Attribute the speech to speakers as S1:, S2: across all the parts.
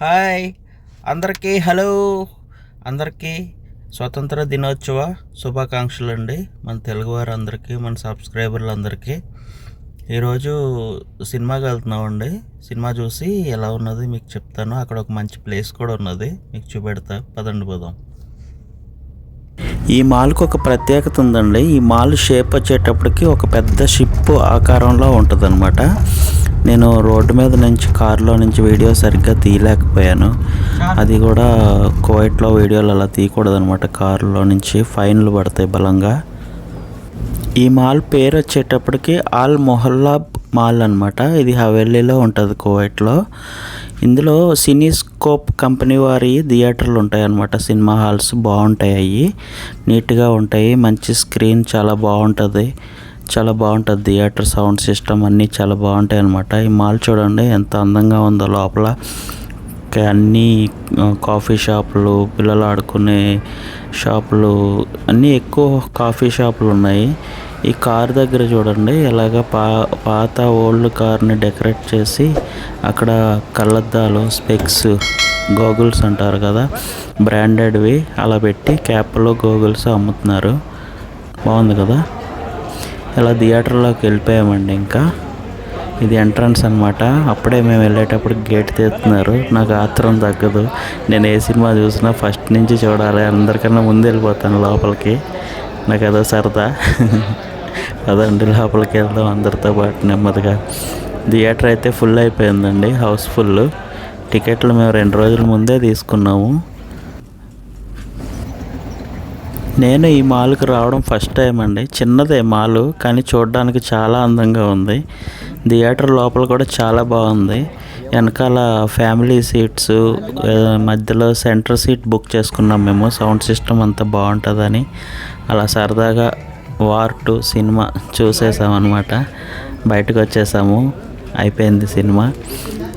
S1: Hi అందరికీ hello అందరికీ స్వతంత్ర దినోత్సవ శుభాకాంక్షలు అండి. మన తెలుగువారు అందరికీ, మన సబ్స్క్రైబర్లు అందరికీ. ఈరోజు సినిమాకి వెళ్తున్నామండి. సినిమా చూసి ఎలా ఉన్నది మీకు చెప్తాను. అక్కడ ఒక మంచి ప్లేస్ కూడా ఉన్నది, మీకు చూపెడతా. పదండి పోదాం. ఈ మాల్కి ఒక ప్రత్యేకత ఉందండి. ఈ మాల్ షేప్ వచ్చేటప్పటికి ఒక పెద్ద షిప్ ఆకారంలో ఉంటుంది అనమాట. నేను రోడ్డు మీద నుంచి కారులో నుంచి వీడియో సరిగ్గా తీయలేకపోయాను. అది కూడా కువైట్లో వీడియోలు అలా తీయకూడదు అనమాట. కారులో నుంచి ఫైన్లు పడతాయి బలంగా. ఈ మాల్ పేరు వచ్చేటప్పటికి ఆల్ మొహల్లా మాల్ అనమాట. ఇది హవేలీలో ఉంటుంది, కువైట్లో. ఇందులో సినీస్కోప్ కంపెనీ వారి థియేటర్లు ఉంటాయి అన్నమాట. సినిమా హాల్స్ బాగుంటాయి, అవి నీట్గా ఉంటాయి. మంచి స్క్రీన్ చాలా బాగుంటుంది, చాలా బాగుంటుంది. థియేటర్ సౌండ్ సిస్టమ్ అన్నీ చాలా బాగుంటాయి అన్నమాట. ఈ మాల్ చూడండి ఎంత అందంగా ఉందో. లోపల అన్నీ కాఫీ షాపులు, పిల్లలు ఆడుకునే షాపులు, అన్నీ ఎక్కువ కాఫీ షాపులు ఉన్నాయి. ఈ కార్ దగ్గర చూడండి ఎలాగ పాత ఓల్డ్ కార్ని డెకరేట్ చేసి అక్కడ కళ్ళద్దాలు, స్పెక్స్, గోగుల్స్ అంటారు కదా, బ్రాండెడ్వి అలా పెట్టి క్యాప్లో గోగుల్స్ అమ్ముతున్నారు. బాగుంది కదా. ఇలా థియేటర్లోకి వెళ్ళిపోయామండి. ఇంకా ఇది ఎంట్రన్స్ అనమాట. అప్పుడే మేము వెళ్ళేటప్పుడు గేట్ తీస్తున్నారు. నాకు ఆత్రం తగ్గదు. నేను ఏ సినిమా చూసినా ఫస్ట్ నుంచి చూడాలి, అందరికన్నా ముందు వెళ్ళిపోతాను లోపలికి. నాకు అదో సరదా. అదండి, లోపలికి వెళ్దాం అందరితో పాటు నెమ్మదిగా. థియేటర్ అయితే ఫుల్ అయిపోయిందండి, హౌస్ఫుల్. టికెట్లు మేము 2 రోజుల ముందే తీసుకున్నాము. నేను ఈ మాల్కి రావడం ఫస్ట్ టైం అండి. చిన్నదే మాలు, కానీ చూడడానికి చాలా అందంగా ఉంది. థియేటర్ లోపల కూడా చాలా బాగుంది. వెనకాల ఫ్యామిలీ సీట్స్, మధ్యలో సెంటర్ సీట్ బుక్ చేసుకున్నాం మేము. సౌండ్ సిస్టమ్ అంతా బాగుంటుందని అలా సరదాగా వార్ 2 సినిమా చూసేసామన్నమాట. బయటకు వచ్చేసాము, అయిపోయింది సినిమా.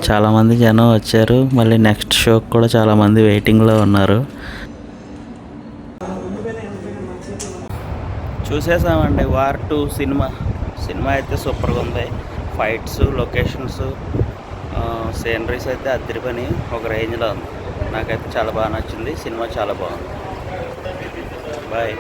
S1: చాలామంది జనం వచ్చారు. మళ్ళీ నెక్స్ట్ షోకి కూడా చాలామంది వెయిటింగ్లో ఉన్నారు. చూసేసామండి వార్ 2 సినిమా. సినిమా అయితే సూపర్గా ఉంది. ఫైట్స్, లొకేషన్స్, సీనరీస్ అయితే అద్దరిపని ఒక రేంజ్లో ఉంది. నాకైతే చాలా బాగా నచ్చింది. సినిమా చాలా బాగుంది. బాయ్.